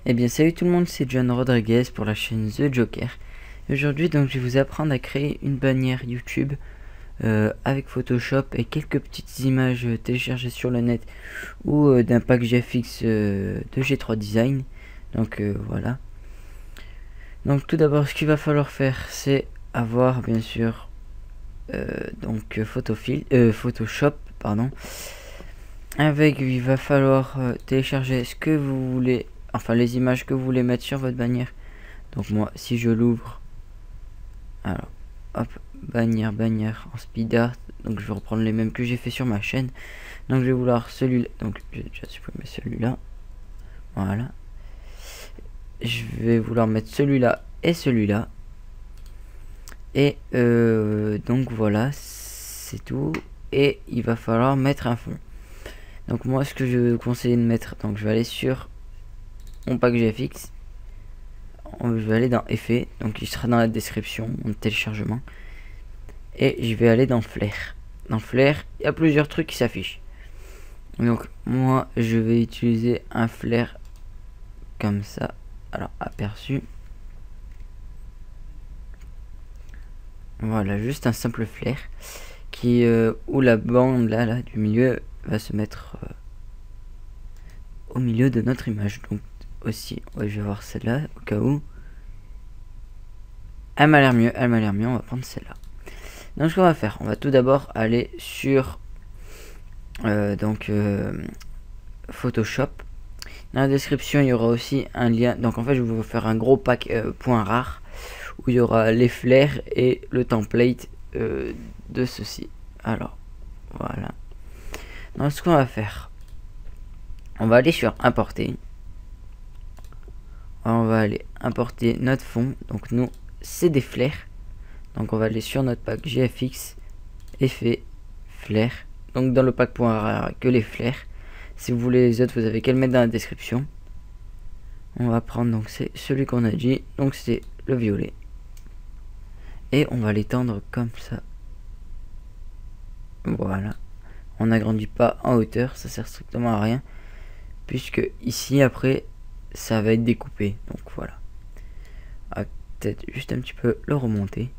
Eh bien salut tout le monde, c'est John Rodriguez pour la chaîne The Joker. Aujourd'hui donc je vais vous apprendre à créer une bannière YouTube avec Photoshop et quelques petites images téléchargées sur le net ou d'un pack GFX de G3 Design. Donc voilà. Donc tout d'abord ce qu'il va falloir faire c'est avoir bien sûr Photoshop pardon. Avec il va falloir télécharger ce que vous voulez, enfin les images que vous voulez mettre sur votre bannière. Donc moi si je l'ouvre, alors hop, bannière en speed art, donc je vais reprendre les mêmes que j'ai fait sur ma chaîne. Donc je vais vouloir celui-là, donc j'ai déjà supprimé celui-là, voilà. Je vais vouloir mettre celui-là et celui-là, et donc voilà, c'est tout. Et il va falloir mettre un fond. Donc moi ce que je vous conseille de mettre, donc je vais aller sur mon pack GFX, je vais aller dans effet, donc il sera dans la description, mon téléchargement, et je vais aller dans Flair. Dans Flair il y a plusieurs trucs qui s'affichent, donc moi je vais utiliser un Flair comme ça. Alors aperçu, voilà, juste un simple Flair qui où la bande là du milieu va se mettre au milieu de notre image. Donc aussi, ouais, je vais voir celle-là au cas où. Elle m'a l'air mieux, on va prendre celle-là. Donc ce qu'on va faire, on va tout d'abord aller sur Photoshop. Dans la description il y aura aussi un lien, donc en fait je vais vous faire un gros pack point rare où il y aura les flares et le template de ceci. Alors voilà. Donc ce qu'on va faire, on va aller sur importer. On va aller importer notre fond, donc nous c'est des flares, donc on va aller sur notre pack GFX, effet, flair, donc dans le pack point rare que les flares. Si vous voulez les autres vous avez qu'à le mettre dans la description. On va prendre, donc c'est celui qu'on a dit, donc c'est le violet, et on va l'étendre comme ça. Voilà, on n'agrandit pas en hauteur, ça sert strictement à rien puisque ici après ça va être découpé. Donc voilà, peut-être juste un petit peu le remonter,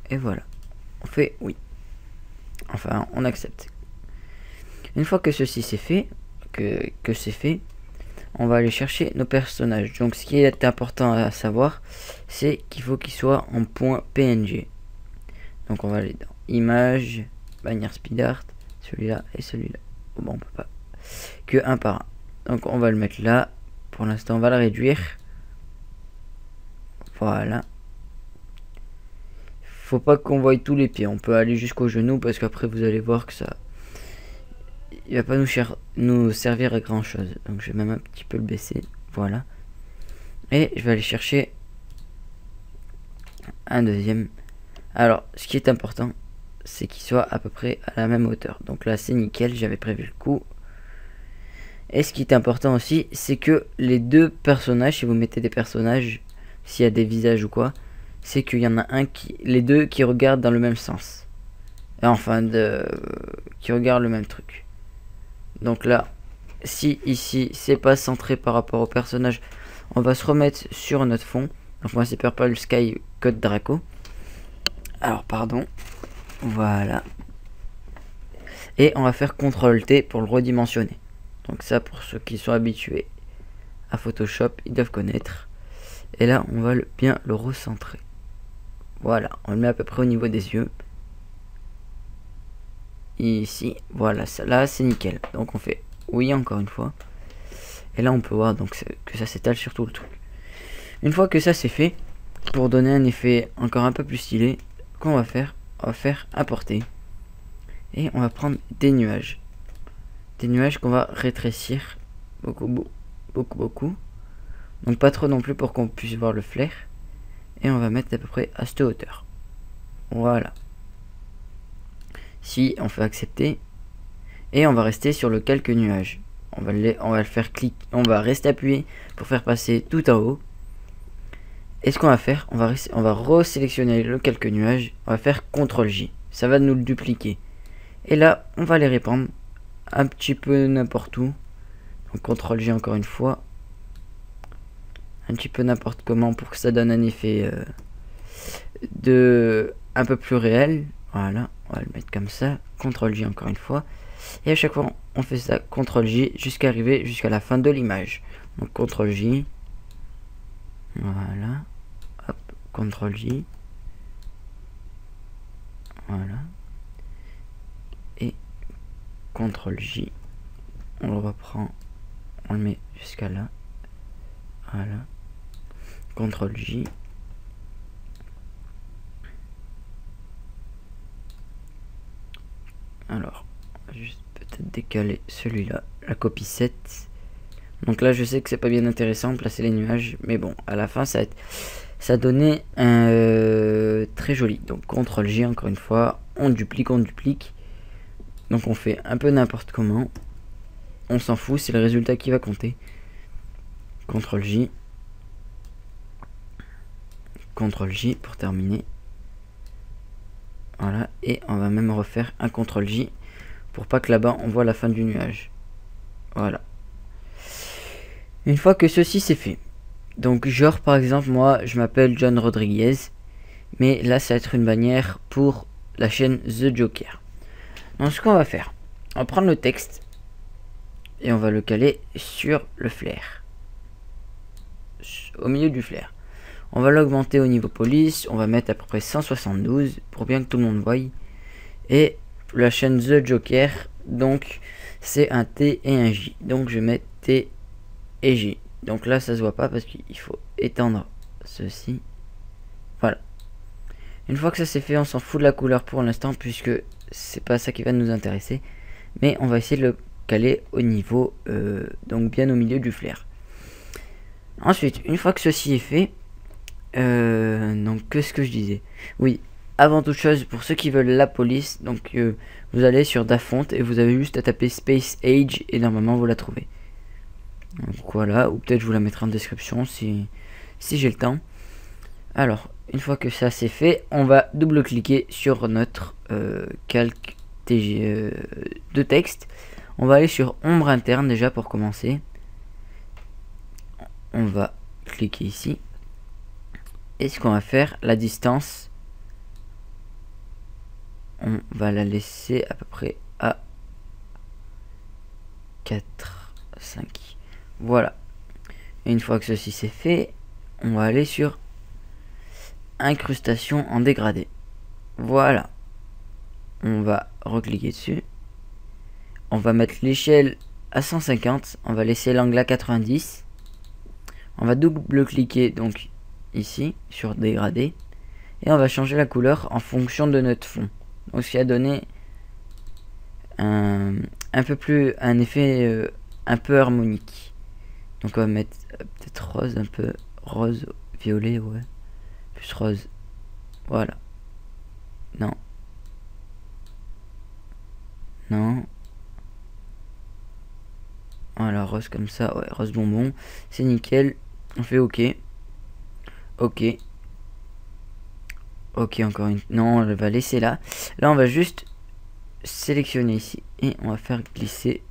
et voilà, on fait oui, enfin on accepte. Une fois que ceci c'est fait, que c'est fait, on va aller chercher nos personnages. Donc ce qui est important à savoir c'est qu'il faut qu'il soit en point PNG. Donc on va aller dans image, bannière speed art, celui-là et celui-là. Bon, on peut pas que un par un, donc on va le mettre là. Pour l'instant on va le réduire, voilà. Faut pas qu'on voie tous les pieds, on peut aller jusqu'au genou parce qu'après vous allez voir que ça il va pas nous servir à grand chose. Donc je vais même un petit peu le baisser, voilà. Et je vais aller chercher un deuxième. Alors ce qui est important c'est qu'il soit à peu près à la même hauteur, donc là c'est nickel, j'avais prévu le coup. Et ce qui est important aussi c'est que les deux personnages, si vous mettez des personnages, s'il y a des visages ou quoi, c'est qu'il y en a un les deux qui regardent dans le même sens, et enfin qui regardent le même truc. Donc là si ici c'est pas centré par rapport au personnage, on va se remettre sur notre fond. Donc moi c'est Purple Sky Code Draco, alors pardon, voilà, et on va faire CTRL T pour le redimensionner. Donc ça, pour ceux qui sont habitués à Photoshop ils doivent connaître. Et là on va bien le recentrer, voilà, on le met à peu près au niveau des yeux ici, voilà, ça là c'est nickel. Donc on fait oui encore une fois, et là on peut voir donc que ça s'étale sur tout le truc. Une fois que ça c'est fait, pour donner un effet encore un peu plus stylé, qu'on va faire, on va faire importer, et on va prendre des nuages qu'on va rétrécir beaucoup, donc pas trop non plus pour qu'on puisse voir le flair, et on va mettre à peu près à cette hauteur, voilà. Si on fait accepter, et on va rester sur le calque nuage, on va le faire cliquer, on va rester appuyé pour faire passer tout en haut. Et ce qu'on va faire, on va resélectionner le calque nuage, on va faire CTRL J, ça va nous le dupliquer, et là on va les répandre un petit peu n'importe où. Donc CTRL J encore une fois, un petit peu n'importe comment pour que ça donne un effet un peu plus réel. Voilà, on va le mettre comme ça. CTRL J encore une fois. Et à chaque fois, on fait ça, CTRL J, jusqu'à arriver jusqu'à la fin de l'image. Donc CTRL J. Voilà. Hop, CTRL J. Voilà. Et CTRL J. On le reprend. On le met jusqu'à là. Voilà. CTRL J. Alors, juste peut-être décaler celui-là, la copie 7. Donc là, je sais que c'est pas bien intéressant, placer les nuages, mais bon, à la fin, ça donnait un très joli. Donc CTRL J encore une fois, on duplique. Donc on fait un peu n'importe comment. On s'en fout, c'est le résultat qui va compter. CTRL J. CTRL J pour terminer. Voilà, et on va même refaire un CTRL J pour pas que là-bas on voit la fin du nuage. Voilà. Une fois que ceci c'est fait, donc genre par exemple moi je m'appelle John Rodriguez, mais là ça va être une bannière pour la chaîne The Joker. Donc ce qu'on va faire, on va prendre le texte et on va le caler sur le flair, au milieu du flair. On va l'augmenter au niveau police, on va mettre à peu près 172 pour bien que tout le monde voie. Et la chaîne The Joker, donc c'est un T et un J. Donc je mets T et J. Donc là ça se voit pas parce qu'il faut étendre ceci. Voilà. Une fois que ça c'est fait, on s'en fout de la couleur pour l'instant puisque c'est pas ça qui va nous intéresser. Mais on va essayer de le caler au niveau, donc bien au milieu du flair. Ensuite, une fois que ceci est fait, donc qu'est-ce que je disais? Oui, avant toute chose, pour ceux qui veulent la police, donc vous allez sur Dafont et vous avez juste à taper Space Age et normalement vous la trouvez. Donc voilà, ou peut-être je vous la mettrai en description si j'ai le temps. Alors, une fois que ça c'est fait, on va double-cliquer sur notre calque de texte. On va aller sur ombre interne déjà pour commencer. On va cliquer ici. Et ce qu'on va faire, la distance, on va la laisser à peu près à 4, 5. Voilà. Et une fois que ceci c'est fait, on va aller sur incrustation en dégradé. Voilà. On va recliquer dessus. On va mettre l'échelle à 150. On va laisser l'angle à 90. On va double-cliquer donc ici sur dégradé. Et on va changer la couleur en fonction de notre fond. Donc ce qui a donné un effet un peu harmonique. Donc on va mettre peut-être rose, un peu rose, violet, ouais. Plus rose. Voilà. Non. Non. Voilà, rose comme ça, ouais, rose bonbon. C'est nickel. On fait OK. OK. OK, encore une. Non, on va laisser là. Là, on va juste sélectionner ici. Et on va faire glisser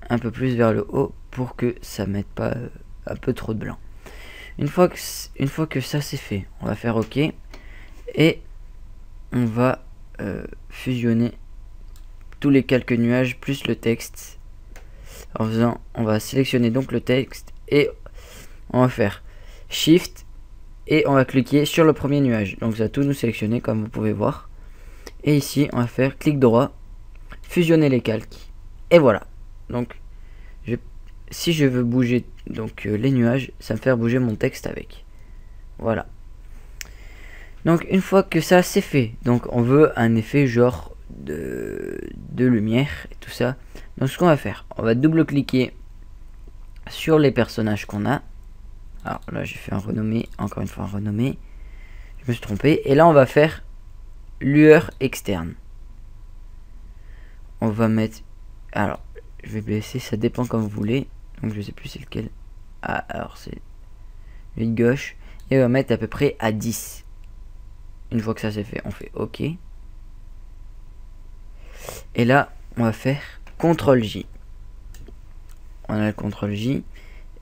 un peu plus vers le haut pour que ça mette pas un peu trop de blanc. Une fois que ça c'est fait, on va faire OK. Et on va fusionner tous les calques nuages plus le texte. En faisant, on va sélectionner donc le texte et on va faire Shift et on va cliquer sur le premier nuage. Donc ça va tout nous sélectionner comme vous pouvez voir. Et ici on va faire clic droit, fusionner les calques. Et voilà. Donc si je veux bouger donc les nuages, ça me fait bouger mon texte avec. Voilà. Donc une fois que ça c'est fait, donc on veut un effet genre de lumière et tout ça. Donc ce qu'on va faire, on va double cliquer sur les personnages qu'on a. Alors là j'ai fait un renommé, encore une fois un renommé. Je me suis trompé. Et là on va faire lueur externe. On va mettre, alors je vais baisser, ça dépend comme vous voulez. Donc je sais plus c'est lequel. Ah, alors c'est lui de gauche. Et on va mettre à peu près à 10. Une fois que ça c'est fait, on fait OK. Et là, on va faire CTRL J. On a le CTRL J.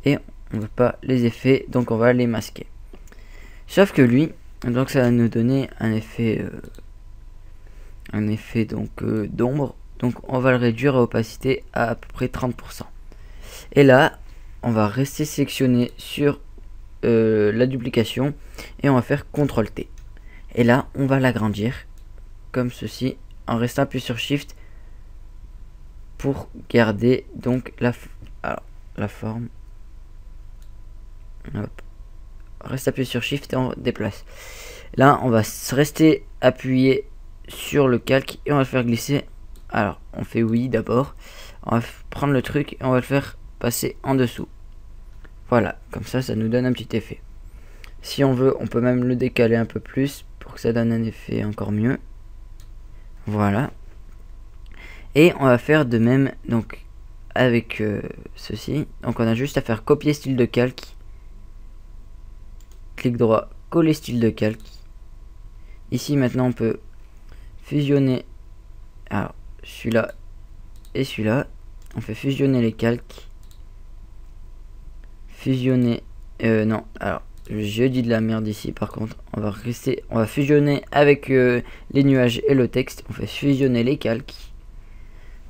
Et on veut pas les effets, donc on va les masquer. Sauf que lui, donc ça va nous donner un effet donc d'ombre. Donc on va le réduire à opacité à peu près 30%. Et là, on va rester sélectionné sur la duplication et on va faire CTRL T. Et là, on va l'agrandir comme ceci en restant appuyé sur Shift pour garder donc la forme. Hop. Reste appuyé sur Shift et on déplace. Là, on va rester appuyé sur le calque et on va le faire glisser. Alors, on fait oui d'abord. On va prendre le truc et on va le faire passer en dessous. Voilà, comme ça, ça nous donne un petit effet. Si on veut, on peut même le décaler un peu plus pour que ça donne un effet encore mieux. Voilà. Et on va faire de même donc avec ceci. Donc on a juste à faire copier style de calque. Clic droit, coller style de calque. Ici maintenant on peut fusionner. Alors celui-là et celui-là. On fait fusionner les calques. Fusionner. Non, alors je dis de la merde ici par contre. On va fusionner avec les nuages et le texte. On fait fusionner les calques.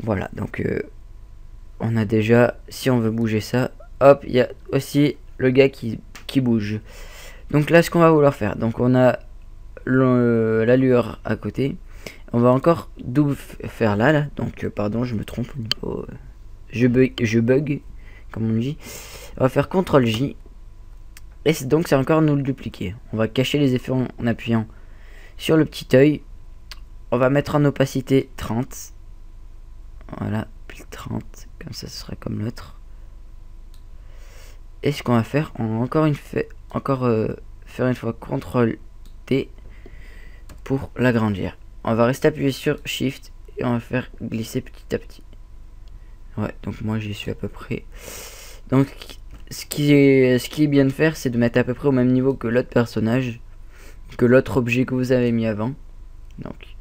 Voilà, donc on a déjà, si on veut bouger ça, hop, il y a aussi le gars qui bouge. Donc là, ce qu'on va vouloir faire, donc on a la lueur à côté. On va encore double faire là. Donc pardon, je me trompe au niveau, je bug, comme on dit. On va faire CTRL J. Et donc c'est encore nous le dupliquer. On va cacher les effets en appuyant sur le petit œil. On va mettre en opacité 30. Voilà, puis 30, comme ça ce sera comme l'autre. Et ce qu'on va faire, on va faire une fois CTRL T pour l'agrandir. On va rester appuyé sur Shift et on va faire glisser petit à petit. Ouais, donc moi j'y suis à peu près. Donc ce qui est bien de faire, c'est de mettre à peu près au même niveau que l'autre personnage, que l'autre objet que vous avez mis avant. Donc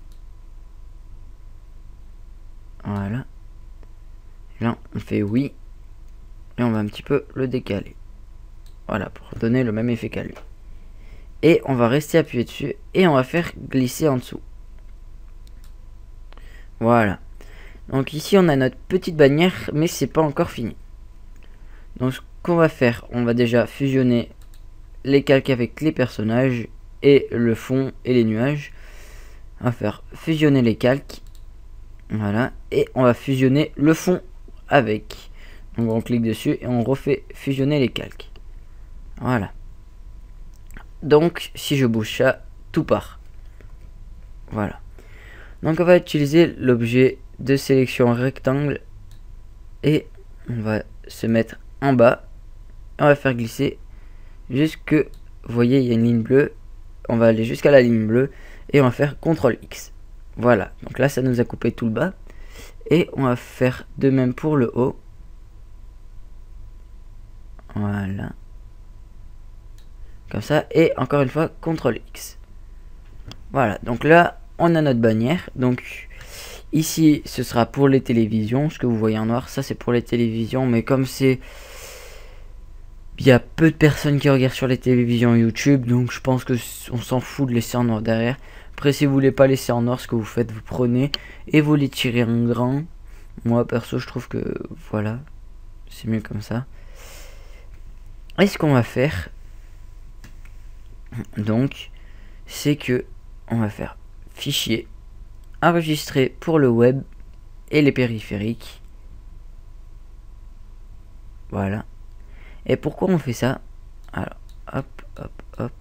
voilà. Là, on fait oui. Et on va un petit peu le décaler. Voilà, pour donner le même effet qu'à lui. Et on va rester appuyé dessus. Et on va faire glisser en dessous. Voilà. Donc ici, on a notre petite bannière. Mais c'est pas encore fini. Donc ce qu'on va faire, on va déjà fusionner les calques avec les personnages. Et le fond et les nuages. On va faire fusionner les calques. Voilà. Et on va fusionner le fond avec. Donc on clique dessus et on refait fusionner les calques. Voilà. Donc si je bouge ça, tout part. Voilà. Donc on va utiliser l'objet de sélection rectangle et on va se mettre en bas. Et on va faire glisser jusque, vous voyez, il y a une ligne bleue. On va aller jusqu'à la ligne bleue et on va faire CTRL X. Voilà. Donc là, ça nous a coupé tout le bas. Et on va faire de même pour le haut. Voilà. Comme ça. Et encore une fois, CTRL X. Voilà. Donc là, on a notre bannière. Donc ici, ce sera pour les télévisions. Ce que vous voyez en noir, ça c'est pour les télévisions. Mais comme c'est... Il y a peu de personnes qui regardent sur les télévisions YouTube. Donc je pense que on s'en fout de laisser en noir derrière. Après, si vous voulez pas laisser en noir, ce que vous faites, vous prenez et vous les tirez en grand. Moi, perso, je trouve que voilà, c'est mieux comme ça. Et ce qu'on va faire, donc, c'est que on va faire fichier, enregistrer pour le web et les périphériques. Voilà. Et pourquoi on fait ça? Alors, hop, hop, hop.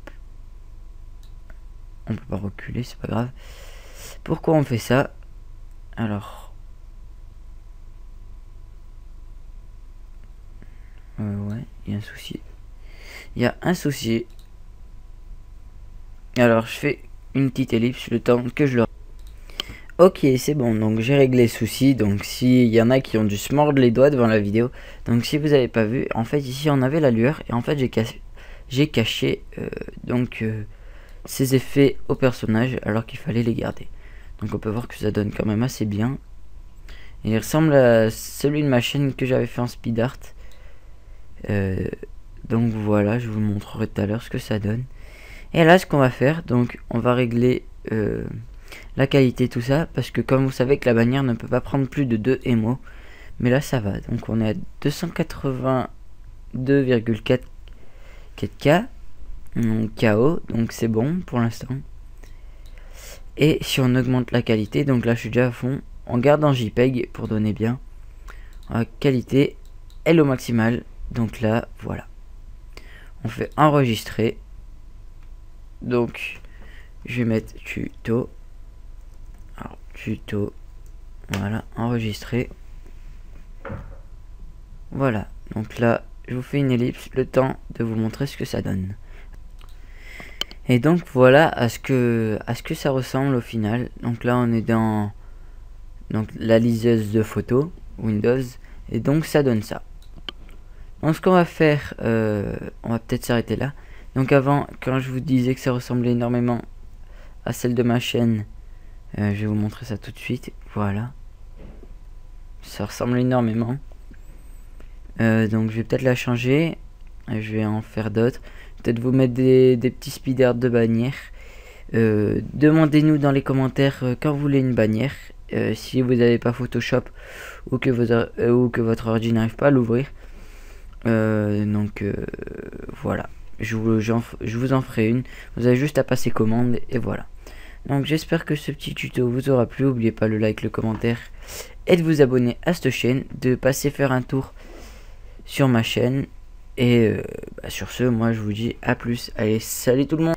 On peut pas reculer, c'est pas grave. Pourquoi on fait ça? Alors, ouais, il y a un souci. Il y a un souci. Alors, je fais une petite ellipse le temps que je le... Ok, c'est bon, donc j'ai réglé le souci. Donc s'il y en a qui ont dû se mordre les doigts devant la vidéo, donc si vous avez pas vu, en fait ici on avait la lueur et en fait j'ai caché ces effets au personnage alors qu'il fallait les garder. Donc on peut voir que ça donne quand même assez bien. Il ressemble à celui de ma chaîne que j'avais fait en speed art. Donc voilà, je vous montrerai tout à l'heure ce que ça donne. Et là, ce qu'on va faire, donc on va régler la qualité, tout ça, parce que comme vous savez que la bannière ne peut pas prendre plus de 2 émaux, mais là ça va. Donc on est à 282,4 K, donc KO, donc c'est bon pour l'instant. Et si on augmente la qualité, donc là je suis déjà à fond, on garde en JPEG pour donner bien. Qualité, elle au maximal, donc là voilà. On fait enregistrer. Donc je vais mettre tuto. Alors tuto. Voilà, enregistrer. Voilà, donc là je vous fais une ellipse, le temps de vous montrer ce que ça donne. Et donc voilà à ce que ça ressemble au final. Donc là on est dans la liseuse de photos Windows, et donc ça donne ça. Donc ce qu'on va faire, on va peut-être s'arrêter là. Donc avant, quand je vous disais que ça ressemblait énormément à celle de ma chaîne, je vais vous montrer ça tout de suite. Voilà, ça ressemble énormément. Donc je vais peut-être la changer, je vais en faire d'autres, peut-être vous mettre des petits speeders de bannière. Demandez-nous dans les commentaires quand vous voulez une bannière, si vous n'avez pas Photoshop ou que votre ordi n'arrive pas à l'ouvrir. Voilà, je vous en ferai une, vous avez juste à passer commande et voilà. Donc j'espère que ce petit tuto vous aura plu. N'oubliez pas le like, le commentaire et de vous abonner à cette chaîne, de passer faire un tour sur ma chaîne. Et sur ce, moi je vous dis à plus. Allez, salut tout le monde.